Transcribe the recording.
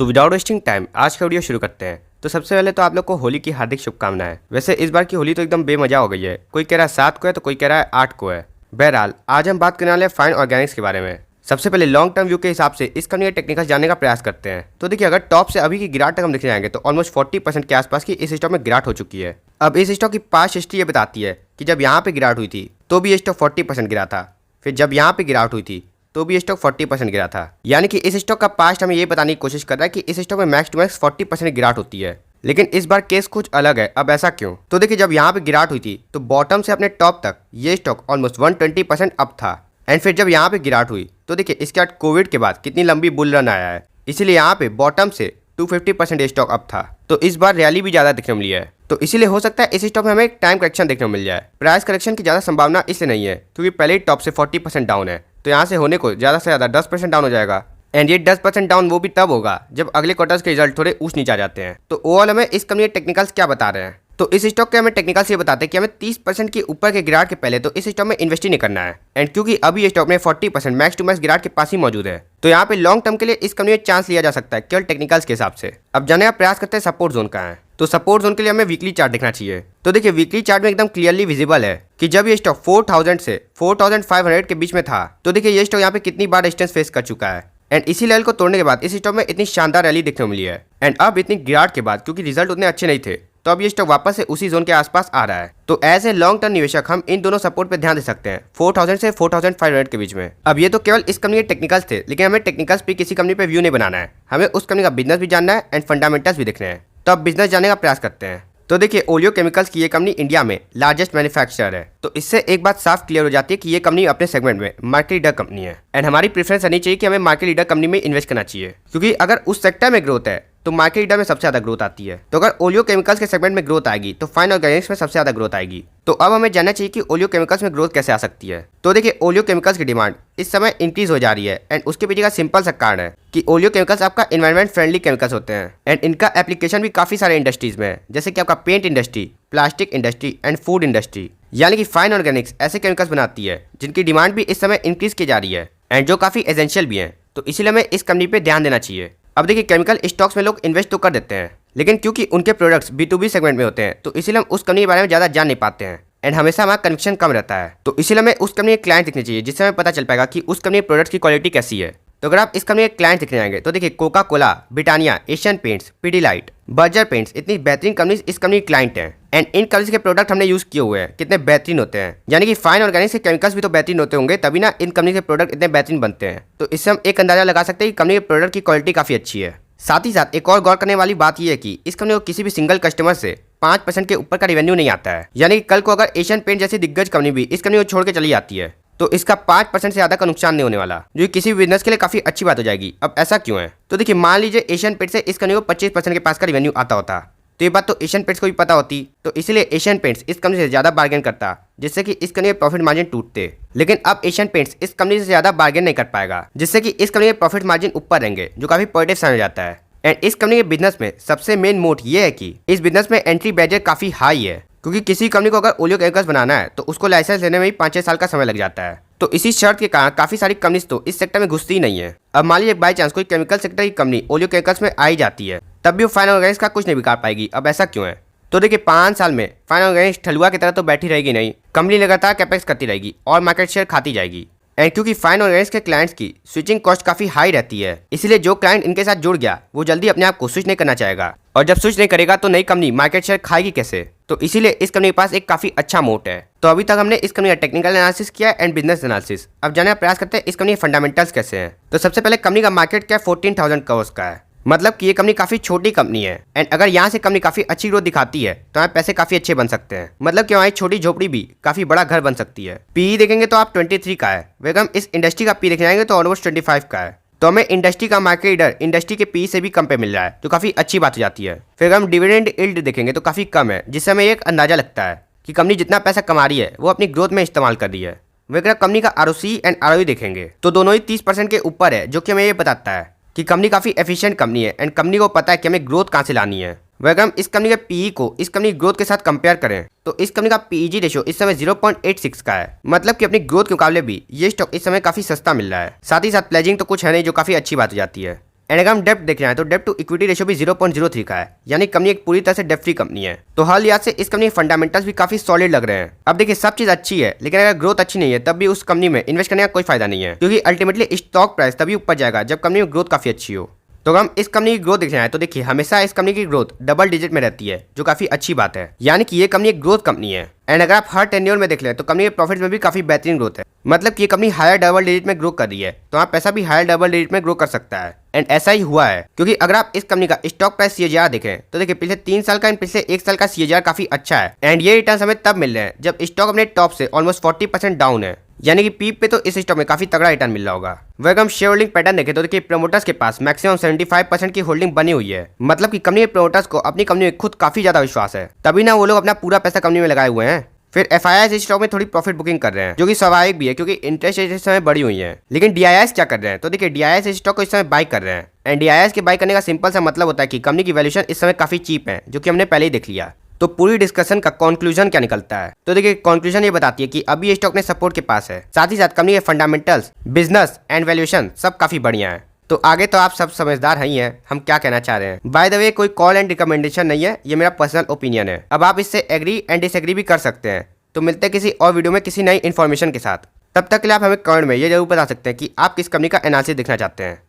तो without wasting time आज का वीडियो शुरू करते हैं। तो सबसे पहले तो आप लोग को होली की हार्दिक शुभकामनाएं। वैसे इस बार की होली तो एकदम बेमजा हो गई है। कोई कह रहा है 7 को है तो कोई कह रहा है 8 को है। बहरहाल आज हम बात करने वाले हैं फाइन ऑर्गेनिक्स के बारे में। सबसे पहले लॉन्ग टर्म व्यू के हिसाब से इस कंपनी के टेक्निकल जानने का प्रयास करते हैं। तो देखिए, अगर टॉप से अभी की गिरावट तक हम देखने जाएंगे तो ऑलमोस्ट 40% के आसपास की इस स्टॉक में गिरावट हो चुकी है। अब इस स्टॉक की पास्ट हिस्ट्री ये बताती है कि जब यहाँ पे गिरावट हुई थी तो भी ये स्टॉक 40% गिरा था। फिर जब यहाँ पे गिरावट हुई थी तो भी स्टॉक 40% गिरा था। यानी कि इस स्टॉक का पास्ट हमें ये बताने की कोशिश कर रहा है कि इस स्टॉक में मैक्स टू मैक्स 40% गिरावट होती है। लेकिन इस बार केस कुछ अलग है। अब ऐसा क्यों? तो देखिए, जब यहाँ पे गिरावट हुई थी तो बॉटम से अपने टॉप तक ये स्टॉक ऑलमोस्ट 120% अप था। एंड फिर जब यहाँ पे गिरावट हुई तो देखिए इसके बाद कोविड के बाद कितनी लंबी बुल रन आया है, इसीलिए यहाँ पे बॉटम से 250% स्टॉक अप था। तो इस बार रैली भी ज्यादा दिखने मिली है। तो इसीलिए हो सकता है इस स्टॉक में हमें एक टाइम करेक्शन देखने को मिल जाए। प्राइस करेक्शन की ज्यादा संभावना इसलिए नहीं है क्योंकि पहले ही टॉप से 40% डाउन है। तो यहाँ से होने को ज्यादा से ज्यादा 10% डाउन हो जाएगा। एंड ये 10% डाउन वो भी तब होगा जब अगले क्वार्टर्स के रिजल्ट थोड़े ऊंच नीचे आ जाते हैं। तो ओवरऑल हमें इस कंपनी के टेक्निकल्स क्या बता रहे हैं? तो इस स्टॉक के हमें टेक्निकल्स ये बताते हैं कि हमें 30% के ऊपर के गिरावट के पहले तो इस स्टॉक में इन्वेस्ट ही नहीं करना है। एंड क्योंकि अभी ये स्टॉक में 40% मैक्स टू मैक्स गिरावट के पास ही मौजूद है, तो यहाँ पे लॉन्ग टर्म के लिए इस कंपनी में चांस लिया जा सकता है केवल टेक्निकल्स के हिसाब से। अब जानने का प्रयास करते हैं सपोर्ट जोन कहाँ है। तो सपोर्ट जोन के लिए हमें वीकली चार्ट देखना चाहिए। तो देखिए, वीकली चार्ट में एकदम क्लियरली विजिबल है कि जब ये स्टॉक 4000 से 4500 के बीच में था तो देखिए ये स्टॉक यहाँ पे कितनी बार रेजिस्टेंस फेस कर चुका है। एंड इसी लेवल को तोड़ने के बाद इस स्टॉक में इतनी शानदार रैली देखने को मिली है। एंड अब इतनी गिरावट के बाद क्योंकि रिजल्ट उतने अच्छे नहीं थे तो अब ये स्टॉक वापस से उसी जोन के आसपास आ रहा है। तो एज ए लॉन्ग टर्म निवेशक हम इन दोनों सपोर्ट पे ध्यान दे सकते हैं 4000 से 4500 के बीच में। अब ये तो केवल इस कंपनी के टेक्निकल्स थे, लेकिन हमें टेक्निकल्स पे किसी कंपनी पे व्यू नहीं बनाना है। हमें उस कंपनी का बिजनेस भी जानना है एंड फंडामेंटल्स भी देखने हैं। तो अब बिजनेस जानने का प्रयास करते हैं। तो देखिए, ओलियो केमिकल्स की ये कंपनी इंडिया में लार्जेस्ट मैन्युफैक्चरर है। तो इससे एक बात साफ क्लियर हो जाती है कि ये कंपनी अपने सेगमेंट में मार्केट लीडर कंपनी है। एंड हमारी प्रेफरेंस रहनी चाहिए कि हमें मार्केट लीडर कंपनी में इन्वेस्ट करना चाहिए, क्योंकि अगर उस सेक्टर में ग्रोथ है तो मार्केट लीडर में सबसे ज्यादा ग्रोथ आती है। तो अगर ओलियो केमिकल्स के सेगमेंट में ग्रोथ आएगी तो फाइन ऑर्गेनिक्स में सबसे ज्यादा ग्रोथ आएगी। तो अब हमें जानना चाहिए कि ओलियो केमिकल्स में ग्रोथ कैसे आ सकती है। तो देखिए, ओलियो केमिकल्स की डिमांड इस समय इंक्रीज हो जा रही है। एंड उसके पीछे का सिंपल सा कारण है कि ओलियो केमिकल्स आपका एनवायरमेंट फ्रेंडली केमिकल्स होते हैं। एंड इनका एप्लीकेशन भी काफी सारे इंडस्ट्रीज में है, जैसे कि आपका paint industry, plastic industry and food industry. यानी कि फाइन ऑर्गेनिक्स ऐसे केमिकल्स बनाती है जिनकी डिमांड भी इस समय इंक्रीज की जा रही है एंड जो काफी एसेंशियल भी है। तो इसीलिए हमें इस कंपनी पे ध्यान देना चाहिए। अब देखिए, केमिकल स्टॉक्स में लोग इन्वेस्ट तो कर देते हैं, लेकिन क्योंकि उनके प्रोडक्ट्स B2B सेगमेंट में होते हैं तो इसीलिए हम उस कंपनी के बारे में ज्यादा जान नहीं पाते हैं। एंड हमेशा हमारा कन्विक्शन कम रहता है। तो इसीलिए हमें उस कंपनी के क्लाइंट दिखने चाहिए जिससे हमें पता चल पाएगा कि उस कंपनी के प्रोडक्ट्स की क्वालिटी कैसी है। तो अगर आप इस कंपनी के क्लाइंट दिखने जाएंगे तो देखिए, Coca Cola, Britannia, Asian paints, Pidilite, Berger paints, इतनी बेहतरीन कंपनीज इस कंपनी के क्लाइंट हैं। एंड इन कंपनीज के प्रोडक्ट हमने यूज किए हुए हैं, कितने बेहतरीन होते हैं। यानी कि फाइन ऑर्गेनिक्स के केमिकल्स भी तो बेहतरीन होते होंगे, तभी ना इन कंपनी के प्रोडक्ट इतने बेहतरीन बनते हैं। तो इससे हम एक अंदाजा लगा सकते हैं कि कंपनी के प्रोडक्ट की क्वालिटी काफी अच्छी है। साथ ही साथ एक और गौर करने वाली बात यह है कि इस कंपनी को किसी भी सिंगल कस्टमर से 5% के ऊपर का रेवेन्यू नहीं आता है। यानी कि कल को अगर एशियन पेंट जैसी दिग्गज कंपनी भी इस कंपनी को छोड़ के चली जाती है तो इसका 5% से ज्यादा का नुकसान नहीं होने वाला, जो किसी भी बिजनेस के लिए काफी अच्छी बात हो जाएगी। अब ऐसा क्यों है? तो देखिए, मान लीजिए एशियन पेंट से इस कंपनी को 25% के पास का रेवेन्यू आता होता तो ये बात तो एशियन पेंट्स को भी पता होती। तो इसलिए एशियन पेंट्स इस कंपनी से ज्यादा बार्गेन करता, जिससे कि इस कंपनी के प्रॉफिट मार्जिन टूटते। लेकिन अब एशियन पेंट्स इस कंपनी से ज्यादा बार्गेन नहीं कर पाएगा, जिससे कि इस कंपनी के प्रॉफिट मार्जिन ऊपर रहेंगे, जो काफी पॉजिटिव समझ जाता है। एंड इस कंपनी के बिजनेस में सबसे मेन मोट ये है कि इस बिजनेस में एंट्री बैरियर काफी हाई है, क्योंकि किसी कंपनी को अगर ओलियो केमिकल्स बनाना है तो उसको लाइसेंस लेने में ही 5-6 साल का समय लग जाता है। तो इसी शर्त के कारण काफी सारी कंपनीज तो इस सेक्टर में घुसती ही नहीं है। अब मान लीजिए बाई चांस कोई केमिकल सेक्टर की कंपनी ओलियो केमिकल्स में आई जाती है, तब भी वो फाइन ऑर्गेनिक्स का कुछ नहीं बिगाड़ पाएगी। अब ऐसा क्यों है? तो देखिए, 5 साल में फाइन ऑर्गेनिक्स ठलुआ की तरह तो बैठी रहेगी नहीं, कंपनी लगातार कैपेक्स करती रहेगी और मार्केट शेयर खाती जाएगी। एंड क्योंकि फाइन ऑर्गेनिक्स के क्लाइंट्स की स्विचिंग कॉस्ट काफी हाई रहती है, इसलिए जो क्लाइंट इनके साथ जुड़ गया वो जल्दी अपने आप को स्विच नहीं करना चाहेगा, और जब स्विच नहीं करेगा तो नई कंपनी मार्केट शेयर खाएगी कैसे? तो इसीलिए इस कंपनी के पास एक काफी अच्छा मोट है। तो अभी तक हमने इस कंपनी का टेक्निकल एनालिसिस किया एंड बिजनेस एनालिसिस। अब जानने का प्रयास करते हैं इस कंपनी के फंडामेंटल्स कैसे हैं। तो सबसे पहले कंपनी का मार्केट कैप 14,000 करोड़ का है, मतलब कि ये कंपनी काफी छोटी कंपनी है। एंड अगर यहाँ से कंपनी काफी अच्छी ग्रोथ दिखाती है तो हमारे पैसे काफी अच्छे बन सकते हैं, मतलब कि हमारी छोटी झोपड़ी भी काफी बड़ा घर बन सकती है। पीई देखेंगे तो आप 23 का है, वैसे हम इस इंडस्ट्री का पी देखने जाएंगे तो ऑलमोस्ट 25 का है। तो हमें इंडस्ट्री का मार्केट लीडर इंडस्ट्री के पी से भी कम पे मिल रहा है, जो काफी अच्छी बात हो जाती है। फिर हम डिविडेंड यील्ड देखेंगे तो काफी कम है, जिससे हमें एक अंदाजा लगता है कि कंपनी जितना पैसा कमा रही है वो अपनी ग्रोथ में इस्तेमाल कर रही है। वगैरह कंपनी का ROC एंड ROE देखेंगे तो दोनों ही 30% के ऊपर है, जो कि हमें ये बताता है कि कंपनी काफी एफिशिएंट कंपनी है एंड कंपनी को पता है कि हमें ग्रोथ कहाँ से लानी है। अगर हम इस कंपनी के पीई को इस कंपनी ग्रोथ के साथ कंपेयर करें तो इस कंपनी का पीईजी रेशियो इस समय 0.86 का है, मतलब कि अपनी ग्रोथ के मुकाबले भी ये स्टॉक इस समय काफी सस्ता मिल रहा है। साथ ही साथ प्लेजिंग तो कुछ है नहीं, जो काफी अच्छी बात हो जाती है। एंड अगर हम डेप्ट देख रहे हैं तो डेप्ट टू इक्विटी रेशियो भी 0.03 का है, यानी कंपनी एक पूरी तरह से डेप्ट फ्री कंपनी है। तो हाल लिहाज से इस कंपनी के फंडामेंटल्स भी काफी सॉलिड लग रहे हैं। अब देखिए सब चीज अच्छी है, लेकिन अगर ग्रोथ अच्छी नहीं है तब भी उस कंपनी में इन्वेस्ट करने का कोई फायदा नहीं है, क्योंकि अल्टीमेटली स्टॉक प्राइस तभी ऊपर जाएगा जब कंपनी में ग्रोथ काफी अच्छी हो। तो हम इस कंपनी की ग्रोथ देख रहे हैं तो देखिए हमेशा इस कंपनी की ग्रोथ डबल डिजिट में रहती है, जो काफी अच्छी बात है, यानी कि ये कंपनी एक ग्रोथ कंपनी है। एंड अगर आप हर टेन्योर में देख लें तो कंपनी के प्रॉफिट्स में भी काफी बेहतरीन ग्रोथ है, मतलब कि ये कंपनी हायर डबल डिजिट में ग्रो कर रही है, तो आप पैसा भी हायर डबल डिजिट में ग्रो कर सकता है। एंड ऐसा ही हुआ है, क्योंकि अगर आप इस कंपनी का स्टॉक प्राइस सीएजीआर देखें तो देखिए पिछले 3 साल का एंड पिछले 1 साल का सीएजीआर काफी अच्छा है। एंड ये रिटर्न हमें तब मिल रहे हैं जब स्टॉक अपने टॉप से ऑलमोस्ट 40% डाउन है, यानी कि पीक पे तो इस स्टॉक में काफी तगड़ा रिटर्न मिल रहा होगा। वह हम शेयर होल्डिंग पैटर्न देखें तो देखिए प्रमोटर्स के पास मैक्सिमम 75% की होल्डिंग बनी हुई है, मतलब कि कंपनी के प्रमोटर्स को अपनी कंपनी में खुद काफी ज्यादा विश्वास है, तभी ना वो लोग अपना पूरा पैसा कंपनी में लगाए हुए हैं। फिर एफआईआई इस स्टॉक में थोड़ी प्रॉफिट बुकिंग कर रहे हैं, जो कि स्वाभाविक भी है क्योंकि इंटरेस्ट रेट इस समय बढ़ी हुई है। लेकिन डीआईएस क्या कर रहे हैं तो देखिए डीआईएस इस स्टॉक को इस समय बाई कर रहे हैं। एंड डीआईएस के बाई करने का सिंपल सा मतलब होता है कि कंपनी की वैल्यूएशन इस समय काफी चीप है, जो कि हमने पहले ही देख लिया। तो पूरी डिस्कशन का कंक्लूजन क्या निकलता है तो देखिए कंक्लूजन ये बताती है कि अभी ये स्टॉक ने सपोर्ट के पास है, साथ ही साथ कंपनी के फंडामेंटल्स, बिजनेस एंड वैल्यूएशन सब काफी बढ़िया है। तो आगे तो आप सब समझदार ही हैं हम क्या कहना चाह रहे हैं। बाय द वे कोई कॉल एंड रिकमेंडेशन नहीं है, ये मेरा पर्सनल ओपिनियन है। अब आप इससे एग्री एंड डिसएग्री भी कर सकते हैं। तो मिलते हैं किसी और वीडियो में किसी नई इन्फॉर्मेशन के साथ। तब तक के लिए आप हमें कमेंट में ये जरूर बता सकते हैं कि आप किस कंपनी का एनालिसिस देखना चाहते हैं।